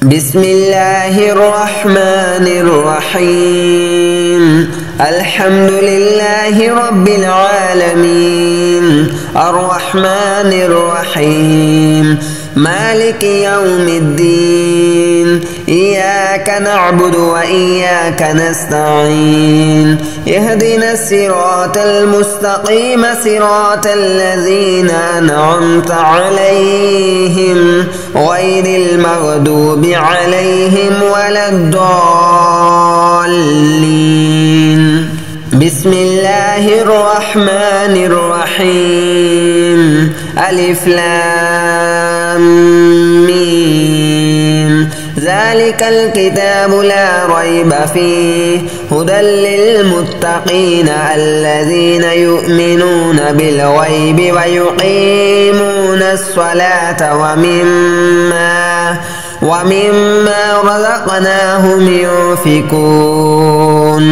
بسم الله الرحمن الرحيم الحمد لله رب العالمين الرحمن الرحيم مالك يوم الدين إياك نعبد وإياك نستعين اهدنا الصراط المستقيم صراط الذين أنعمت عليهم غير المغضوب عليهم ولا الضالين بسم الله الرحمن الرحيم ألف لام ميم ذلك الكتاب لا ريب فيه هدى للمتقين الذين يؤمنون بالغيب ويقيمون الصلاة ومما رزقناهم ينفقون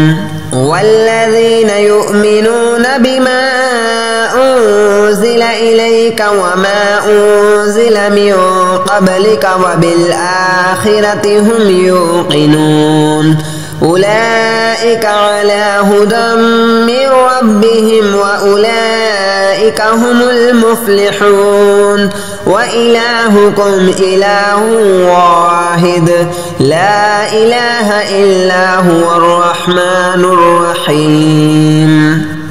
والذين يؤمنون بما أنزل إليك وما أنزل من قبلك وبالآخرة هم يوقنون أولئك على هدى من ربهم وأولئك هم المفلحون وإلهكم إله واحد لا إله إلا هو الرحمن الرحيم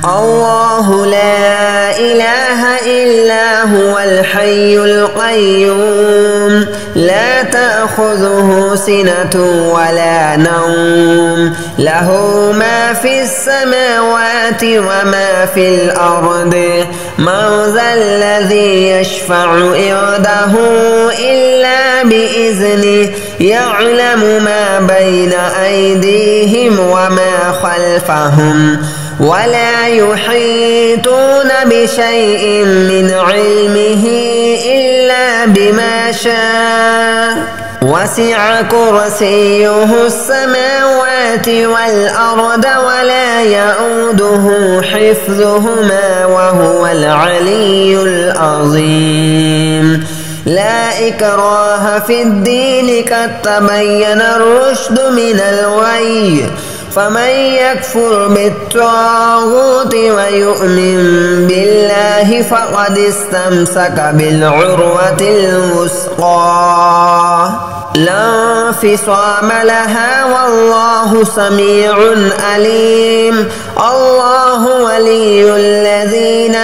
الله لا إله إلا هو الحي القيوم لا تأخذه سنة ولا نوم له ما في السماوات وما في الأرض من ذا الذي يشفع عنده إلا بإذنه يعلم ما بين أيديهم وما خلفهم ولا يحيطون بشيء من علمه إلا بما شاء وسع كرسيه السماوات والأرض ولا يؤوده حفظهما وهو العلي العظيم لا إكراه في الدين قد تبين الرشد من الغي فمن يكفر بالطاغوت ويؤمن بالله فقد استمسك بالعروة الوثقى لا انفصام لها والله سميع عليم الله ولي الذين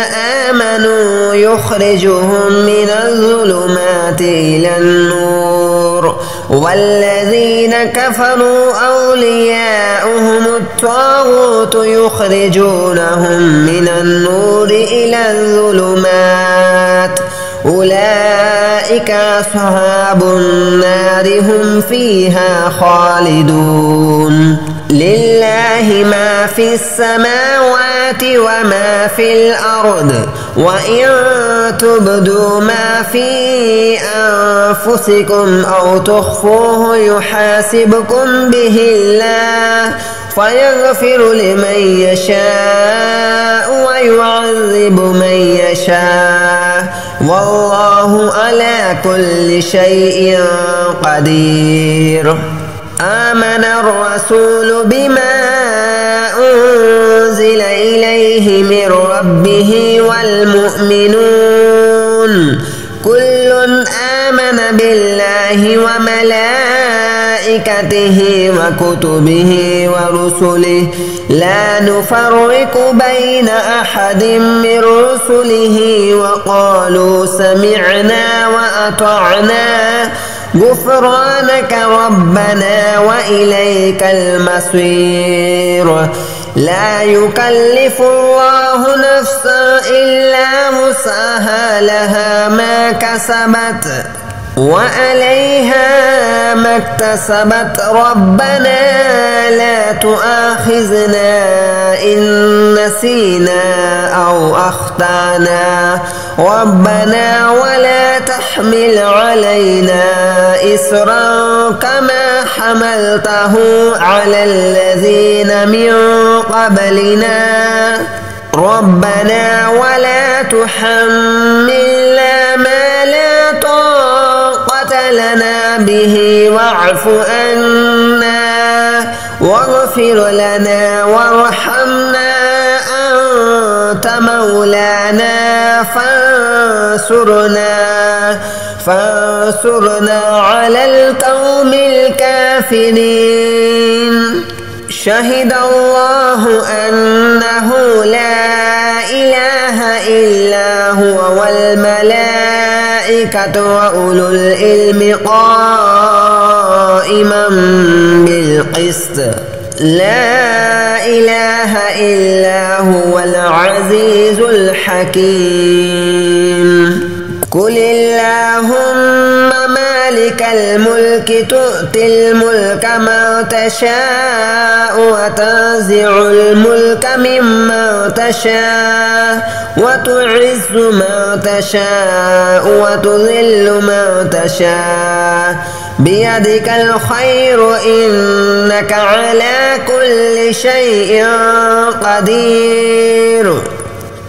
آمنوا يخرجهم من الظلمات إلى النور والذين كفروا أولياؤهم الطاغوت يخرجونهم من النور إلى الظلمات أولئك أصحاب النار هم فيها خالدون لله ما في السماوات وما في الأرض وإن تبدوا ما في أنفسكم أو تخفوه يحاسبكم به الله فيغفر لمن يشاء ويعذب من يشاء والله على كل شيء قدير آمن الرسول بما أنزل إليه من ربه والمؤمنون كل آمن بالله وملائكته وكتبه ورسله لا نفرق بين أحد من رسله وقالوا سمعنا وأطعنا غفرانك ربنا وإليك المصير لا يكلف الله نفسا إلا وسعها لها ما كسبت وعليها ما اكتسبت ربنا لا تؤاخذنا إن نسينا أو أخطأنا ربنا ولا تحمل علينا إصرا كما حملته على الذين من قبلنا ربنا ولا تحملنا ما لا طاقة لنا به واعف عنا واغفر لنا وارحمنا أنت مولانا فانصرنا على القوم الكافرين. شهد الله أنه لا إله إلا هو والملائكة وأولو العلم قائما بالقسط لا إله إلا هو العزيز الحكيم. قل اللهم مالك الملك تؤتي الملك من تشاء وتنزع الملك ممن تشاء وتعز من تشاء وتذل من تشاء بيدك الخير إنك على كل شيء قدير.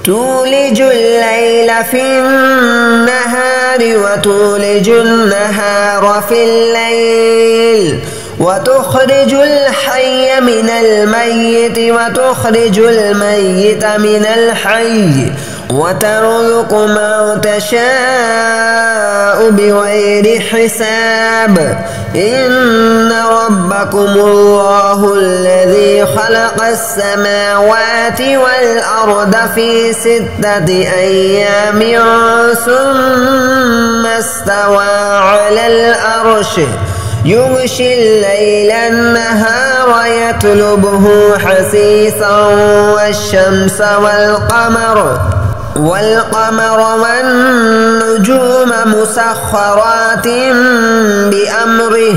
تولج الليل في النهار وتولج النهار في الليل وتخرج الحي من الميت وتخرج الميت من الحي وترزق من تشاء بغير حساب. إن ربكم الله الذي خلق السماوات والأرض في 6 أيام ثم استوى على العرش يغشي الليل النهار يطلبه حثيثا والشمس والقمر والنجوم مسخرات بأمره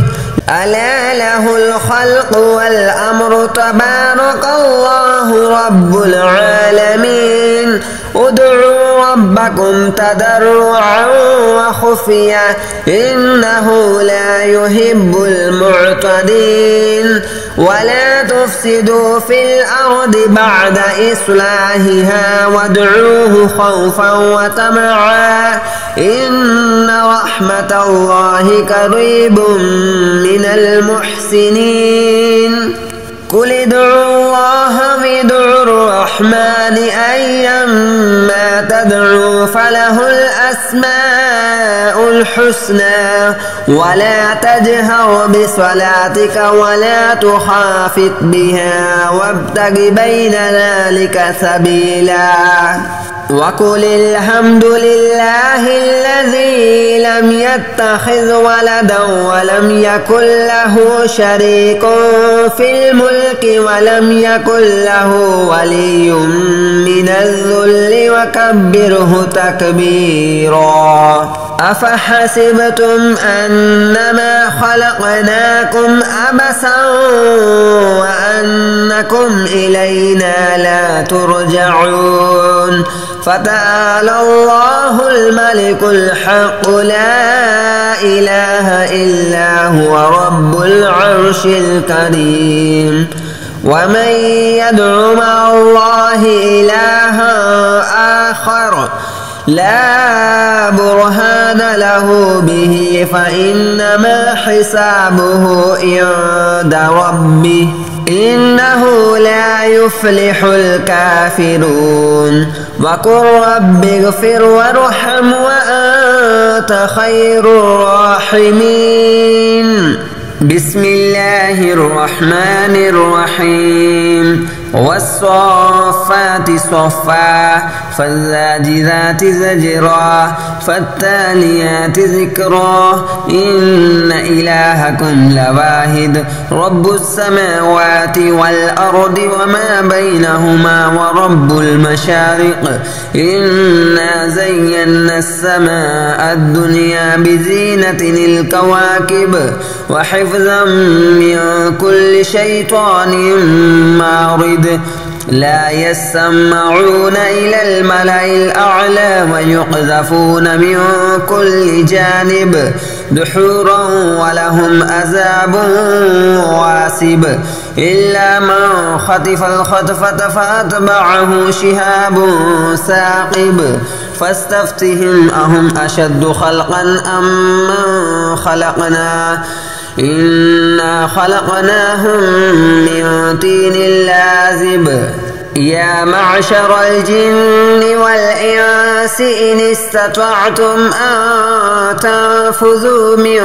ألا له الخلق والأمر تبارك الله رب العالمين. ادعوا ربكم تضرعا وخفيا إنه لا يحب المعتدين. ولا تفسدوا في الأرض بعد إصلاحها وادعوه خوفا وطمعا إن رحمة الله قريب من المحسنين. قل ادعوا الله وادعوا الرحمن أيما تدعوا فله الأسماء الحسنى ولا تجهر بصلاتك ولا تخافت بها وابتغ بين ذلك سبيلا. وقل الحمد لله الذي لم يتخذ ولدا ولم يكن له شريك في الملك ولم يكن له ولي من الذل وكبره تكبيرا. أفحسبتم أنما خلقناكم عبثا وأنكم إلينا لا ترجعون. فتعالى الله الملك الحق لا إله إلا هو رب العرش الكريم. ومن يدع مع الله إلها آخر لا برهان له به فإنما حسابه عند ربه إنه لا يفلح الكافرون. وقل رب اغفر وارحم وأنت خير الراحمين. بسم الله الرحمن الرحيم. والصافات صفا فالزاجرات زجرا فالتاليات ذكرا إن إلهكم لواحد رب السماوات والأرض وما بينهما ورب المشارق. إنا زينا السماء الدنيا بزينة الكواكب وحفظا من كل شيطان مارد. لا يسمعون إلى الملأ الأعلى ويقذفون من كل جانب دحورا ولهم عذاب واسب. إلا من خطف الخطفة فأتبعه شهاب ثاقب فاستفتهم أهم أشد خلقا أم من خلقنا إنا خلقناهم من طين لازب يا معشر الجن والإنس إن استطعتم أن تنفذوا من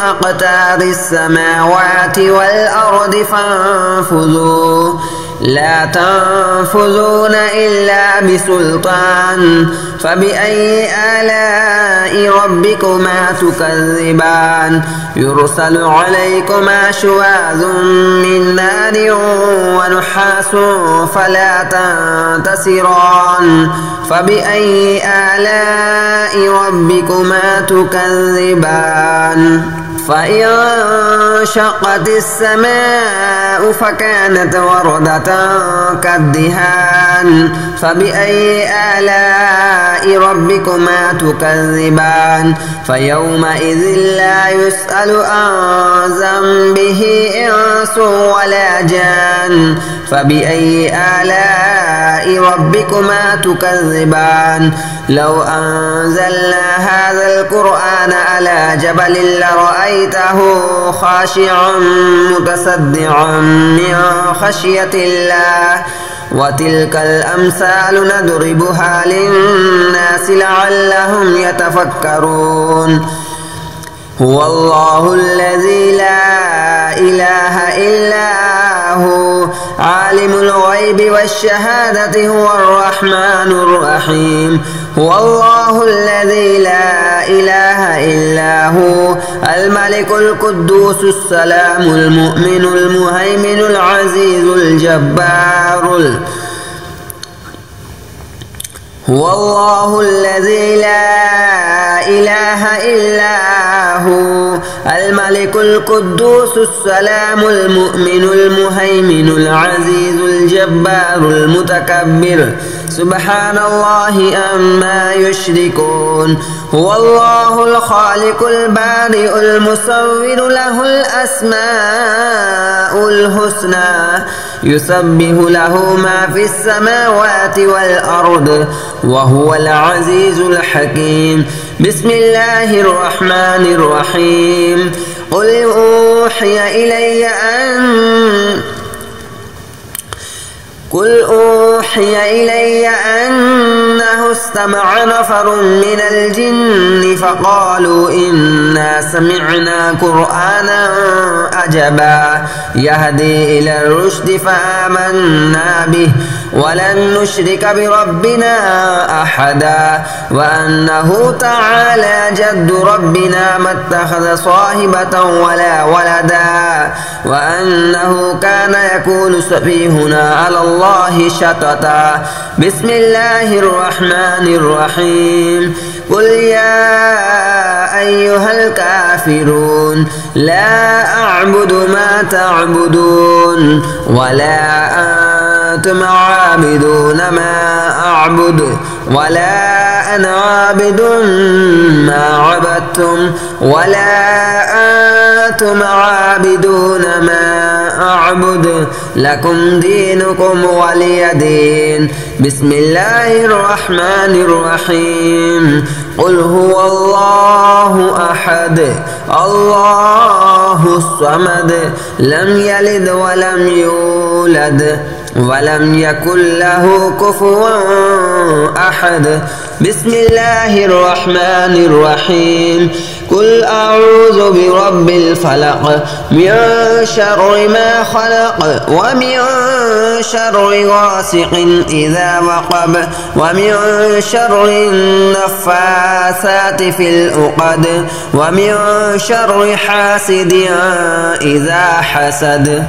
أقطار السماوات والأرض فانفذوا لا تنفذون إلا بسلطان فبأي آلاء ربكما تكذبان يرسل عليكما شواظ من نار ونحاس فلا تنتصران فبأي آلاء ربكما تكذبان فإن شقت السماء فكانت وردة كالدهان فبأي آلاء ربكما تكذبان فيومئذ لا يسأل عن ذنبه إنس ولا جان فبأي آلاء ربكما تكذبان لو أنزلنا هذا القرآن على جبل لرأيته خاشعا متصدعا من خشية الله وتلك الأمثال نضربها للناس لعلهم يتفكرون هو الله الذي لا إله إلا هو عالم الغيب والشهادة هو الرحمن الرحيم هو الله الذي لا إله إلا هو الملك القدوس السلام المؤمن المهيمن العزيز الجبار هو الله الذي لا إله إلا هو الملك القدوس السلام المؤمن المهيمن العزيز الجبار المتكبر سبحان الله عما يشركون هو الله الخالق البارئ المصور له الأسماء الحسنى يسبح له ما في السماوات والأرض وهو العزيز الحكيم بسم الله الرحمن الرحيم قل أوحي إلي أنه استمع نفر من الجن فقالوا إنا سمعنا قرآنا عجبا يهدي إلى الرشد فآمنا به ولن نشرك بربنا أحدا وأنه تعالى جد ربنا ما اتخذ صاحبة ولا ولدا وأنه كان يقول سفيهنا على الله شططا بسم الله الرحمن الرحيم قل يا أيها الكافرون لا أعبد ما تعبدون ولا أنتم عابدون ما أعبد ولا أنا عابد ما عبدتم ولا أنتم عابدون ما أعبد لكم دينكم ولي دين بسم الله الرحمن الرحيم قل هو الله أحد الله الصمد لم يلد ولم يولد ولم يكن له كفوا أحد بسم الله الرحمن الرحيم قل أعوذ برب الفلق من شر ما خلق ومن شر غاسق إذا وقب ومن شر النفاثات في العقد ومن شر حاسد إذا حسد